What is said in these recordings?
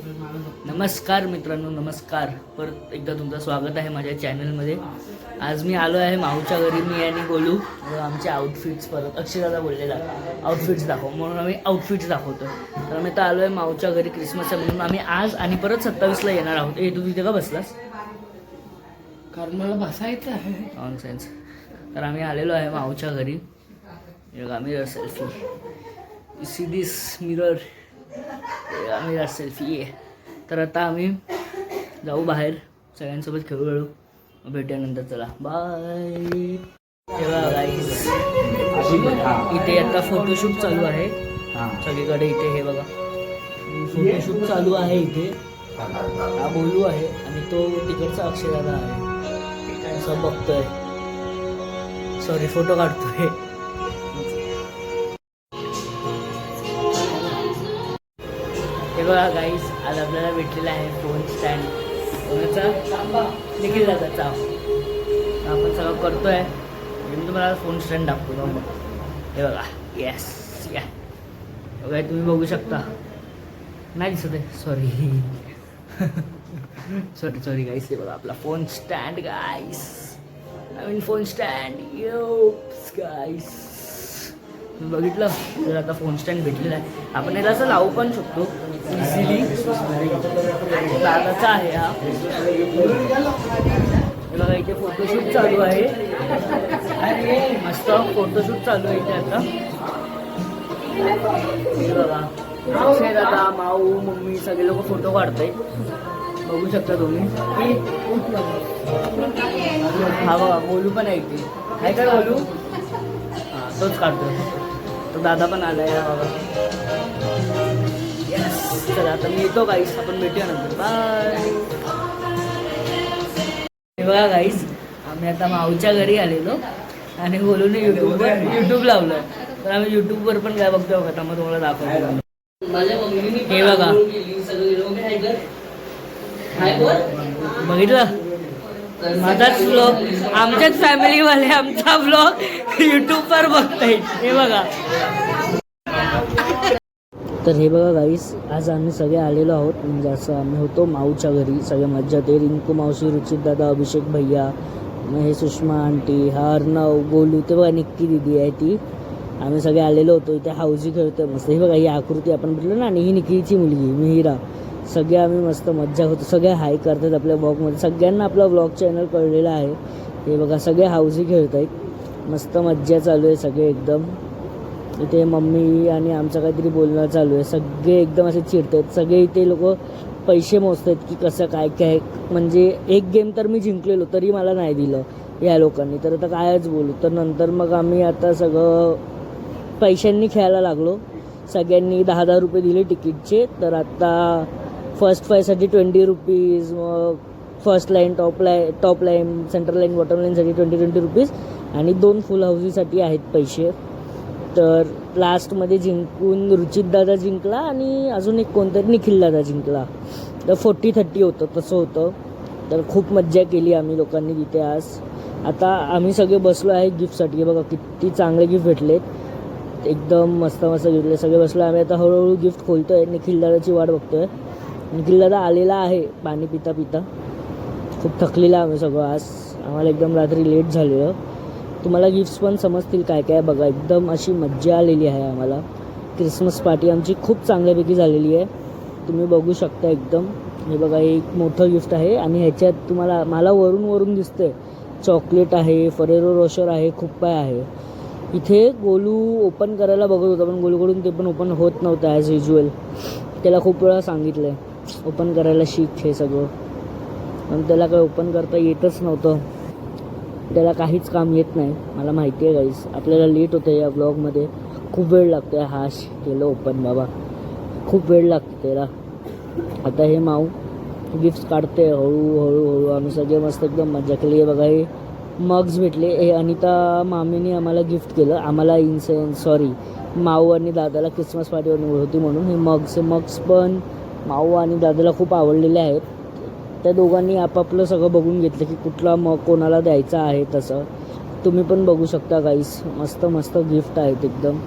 नमस्कार मित्रांनो, नमस्कार. परत एकदा तुमचं स्वागत आहे माझ्या चॅनलमध्ये. आज मी आलो आहे माऊच्या घरी. मी आणि गोलू आमचे आउटफिट्स परत अक्षराला बोललेला आउटफिट्स दाखव म्हणून आम्ही आउटफिट्स दाखवतो. तर आम्ही तर आलो आहे माऊच्या घरी क्रिसमस आहे म्हणून. आम्ही आज आणि परत 27ला येणार आहोत. तू तिथे का बसलास? कारण मला बसायचं आहे. On sense. तर आम्ही आलेलो आहे माऊच्या घरी. Mirror selfie. See this mirror. Mirror selfie. तर आता आम्ही जाऊ बाहेर, सगळ्यांसोबत खेळू. भेटल्यानंतर चला बाय. तेव्हा गाईस इथे आता फोटोशूट चालू आहे सगळीकडे. इथे हे बघा फोटोशूट चालू आहे. इथे हा बोलू आहे आणि तो तिकडचा अक्षराला आहे. असं बघतोय, सॉरी फोटो काढतोय. हे बघा गाईस, आज आपल्याला भेटलेला आहे फोन स्टँड. कोणाचा? निखिल दादाचा. आपण सगळं करतोय. मी तुम्हाला फोन स्टँड दाखवतो. हे बघा. येस या बघा, तुम्ही बघू शकता. नाही दिसत आहे, सॉरी सॉरी गाईस. हे बघा आपला फोन स्टँड गाईस. नवीन फोन स्टँड. योप्स गाईस, तुम्ही बघितलं तर आता फोन स्टँड भेटलेला आहे. आपण याला असं लावू पण शकतो इझिली. दादाचा आहे हा. बघा इथे फोटोशूट चालू आहे. मस्त फोटोशूट चालू आहे इथे आता. हे बघा अक्षय दादा, माऊ, मम्मी सगळे लोक फोटो काढतायत. बघू शकता तुम्ही. हा बघा बोलू पण आहे इथे. काय काय बोलू? हां तोच काढतोय. तो दादा पण आलाय. बाबा येस. चला आता मी येतो गाईस, आपण भेटूया नंतर. बाय. हे बघा गाईस, आम्ही आता माऊच्या घरी आलेलो आणि बोलून यूट्यूब लावलं. तर आम्ही यूट्यूबवर पण काय बघतो बघा. मग तुम्हाला दाखवतो. हे बघा बघितलं माझाच व्लॉग. आमच्याच फॅमिलीवाले आमचा व्लॉग यूट्यूबवर बघतायत. हे बघा. तर हे बघा गाईस, आज आम्ही सगळे आलेलो आहोत. म्हणजे असं आम्ही होतो माऊच्या घरी. सगळे मज्जा ते रिंकू मावशी, रुचित दादा, अभिषेक भैया, हे सुषमा आंटी, हा अर्णव, गोलू, ते बघा निक्की दिदी आहे ती. आम्ही सगळे आलेलो होतो. इथे हाऊजी खेळतोय मस्त. हे बघा ही आकृती आपण म्हटलं ना, आणि ही निक्कीची मुलगी मिहिरा. सगळे आम्ही मस्त मज्जा होतो. सगळे हाय करतात आपल्या ब्लॉगमध्ये. सगळ्यांना आपला ब्लॉग चॅनल कळलेला आहे. हे बघा सगळे हाऊजी खेळत आहेत. मस्त मज्जा चालू आहे सगळे एकदम. इथे मम्मी आणि आमचं काहीतरी बोलणं चालू आहे. सगळे एकदम असे चिडत आहेत. सगळे इथे लोक पैसे मोजत आहेत की कसं काय काय. म्हणजे एक गेम तर मी जिंकलेलो तरी मला नाही दिलं या लोकांनी. तर आता कायच बोलू. तर नंतर मग आम्ही आता सगळं पैशांनी खेळायला लागलो. सगळ्यांनी 10-10 रुपये दिले तिकीटचे. तर आता फर्स्ट 5साठी 20 रुपीज, मग first line, top line, central line, bottom लाईनसाठी 20 रुपीज आणि 2 फुल हाऊसीसाठी आहेत पैसे. तर लास्टमध्ये जिंकून रुचितदादा जिंकला आणि अजून एक कोणतरी निखिलदादा जिंकला. तर 40-30 होतं तसं होतं. तर खूप मज्जा केली आम्ही लोकांनी तिथे आज. आता आम्ही सगळे बसलो आहे गिफ्टसाठी. बघा किती चांगले गिफ्ट भेटलेत. एकदम मस्त मस्त घेतले. सगळे बसलो आम्ही. आता हळूहळू गिफ्ट खोलतोय. निखिलदादाची वाट बघतोय. निखिलदादा आलेला आहे पाणी पिता पिता. खूप थकलेला आम्ही सगळं आज. आम्हाला एकदम रात्री लेट झालेलं. तुम्हाला गिफ्ट्स पण समजतील काय काय. बघा एकदम अशी मज्जा आलेली आहे आम्हाला. क्रिसमस पार्टी आमची खूप चांगल्यापैकी झालेली आहे. तुम्ही बघू शकता एकदम. हे बघा एक मोठं गिफ्ट आहे आणि ह्याच्यात मला वरून दिसतंय चॉकलेट आहे, फरेरो रोशर आहे, खूप काय आहे. इथे गोलू ओपन करायला बघत होता पण गोलूकडून ते पण ओपन होत नव्हतं ॲज युज्युअल. त्याला खूप वेळा सांगितलं आहे ओपन करायला शिक हे सगळं, पण त्याला काही ओपन करता येतच नव्हतं. त्याला काहीच काम येत नाही. मला माहिती आहे गाईस, आपल्याला लेट होतं या ब्लॉगमध्ये. खूप वेळ लागतो आहे. हा केलं ओपन बाबा, खूप वेळ लागतो त्याला. आता हे माऊ गिफ्ट्स काढते हळूहळू. आम्ही सगळे मस्त एकदम मजा केली. हे बघा हे मग्स भेटले. हे अनिता मामीने आम्हाला गिफ्ट केलं. आम्हाला माऊ आणि दादाला क्रिसमस पार्टीवर निवड होती म्हणून हे मग्स पण माऊ आणि दादाला खूप आवडलेले आहेत. त्या दोघांनी आपापलं सगळं बघून घेतलं की कुठला मग कोणाला द्यायचा आहे. तसं तुम्ही पण बघू शकता गाईस. मस्त मस्त गिफ्ट आहेत एकदम.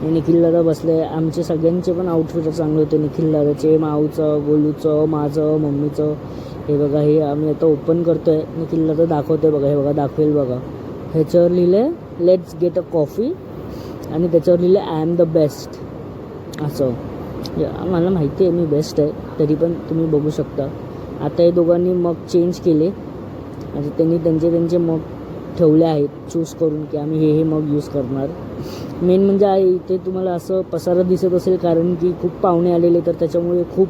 हे निखिल दादा बसले. आमचे सगळ्यांचे पण आउटफिट चांगले होते, निखिल दादाचे, माऊचं, गोलूचं, माझं, मम्मीचं. हे बघा, हे आम्ही आता ओपन करतो आहे. निखिल दादा दाखवते बघा, हे बघा दाखवेल बघा. ह्याच्यावर लिहिलं आहे लेट्स गेट अ कॉफी आणि त्याच्यावर लिहिलं आय एम द बेस्ट असं. मला माहिती आहे मी बेस्ट आहे, तरी पण तुम्ही बघू शकता. आता हे दोघांनी मग चेंज केले आणि त्यांनी त्यांचे मग ठेवले आहेत चूज करून की आम्ही हे मग यूज करणार. मेन म्हणजे आहे इथे तुम्हाला असं पसारा दिसत असेल कारण की खूप पाहुणे आलेले, तर त्याच्यामुळे खूप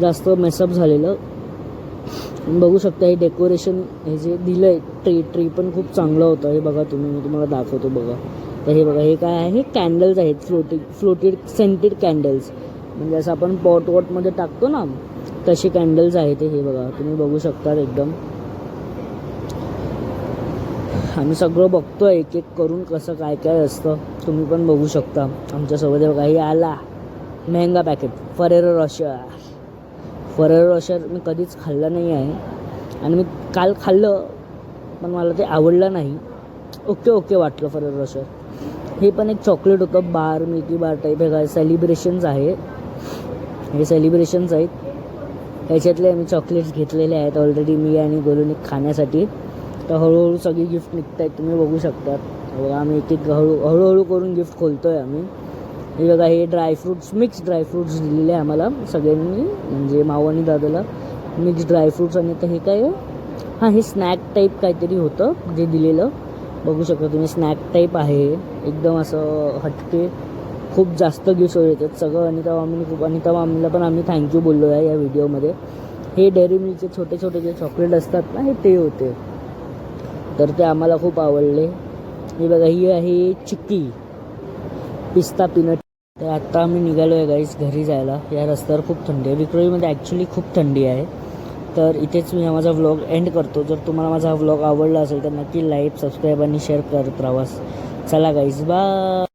जास्त मेसअप झालेलं. बघू शकता हे डेकोरेशन हे जे दिलं आहे ट्री पण खूप चांगलं होतं. हे बघा तुम्ही, मी तुम्हाला दाखवतो बघा. तर हे बघा, हे काय आहे, कॅन्डल्स आहेत, फ्लोटेड सेंटेड कॅन्डल्स. म्हणजे असं आपण पॉटमध्ये टाकतो ना तसे कॅन्डल्स आहेत हे बघा, तुम्ही बघू शकता एकदम. आम्ही सगळं बघतो एक एक करून कसं काय काय असतं, तुम्ही पण बघू शकता आमच्यासोबत. बघा हे आला मेहंगा पॅकेट फरेरो रॉशर मी कधीच खाल्लं नाही आहे आणि मी काल खाल्लं पण मला ते आवडलं नाही. ओके वाटलं फरेरो रॉशर. हे पण एक चॉकलेट होतं, बार मिल्की बार टाईप. हे काय सेलिब्रेशन्स आहे, हे सेलिब्रेशन्स आहेत. ह्याच्यातले आम्ही चॉकलेट्स घेतलेले आहेत ऑलरेडी मी आणि गोलूने खाण्यासाठी. तर हळूहळू सगळी गिफ्ट निघत आहेत, तुम्ही बघू शकता. बघा आम्ही एक हळूहळू करून गिफ्ट खोलतो आहे आम्ही. हे बघा, हे ड्रायफ्रूट्स, मिक्स ड्रायफ्रूट्स दिलेले आहे आम्हाला सगळ्यांनी, म्हणजे माऊ आणि दादाला मिक्स ड्रायफ्रूट्स. आणि तर हे काय आहे, हां हे स्नॅक टाईप काहीतरी होतं जे दिलेलं, बघू शकता तुम्ही. स्नॅक टाईप आहे एकदम असं हटके. खूप जास्त गिफ्ट येतात सगळं. अनिता मामीला पण आम्ही थँक्यू बोललो आहे या व्हिडिओमध्ये. हे डेअरी मिल्कचे छोटे छोटे जे चॉकलेट असतात ना, हे ते होते, तर ते आम्हाला खूप आवडले. हे बघा, ही आहे चिक्की पिस्ता पीनट. तर आत्ता आम्ही निघालो आहे गाईस घरी जायला. या रस्त्यावर खूप थंडी आहे, विक्रोळीमध्ये ॲक्च्युली खूप थंडी आहे. तर इथेच मी माझा व्लॉग एंड करतो. जर तुम्हाला माझा व्लॉग आवडला असेल तर नक्की लाईक, सबस्क्राईब आणि शेअर करत राहा. चला गाईस, बाय.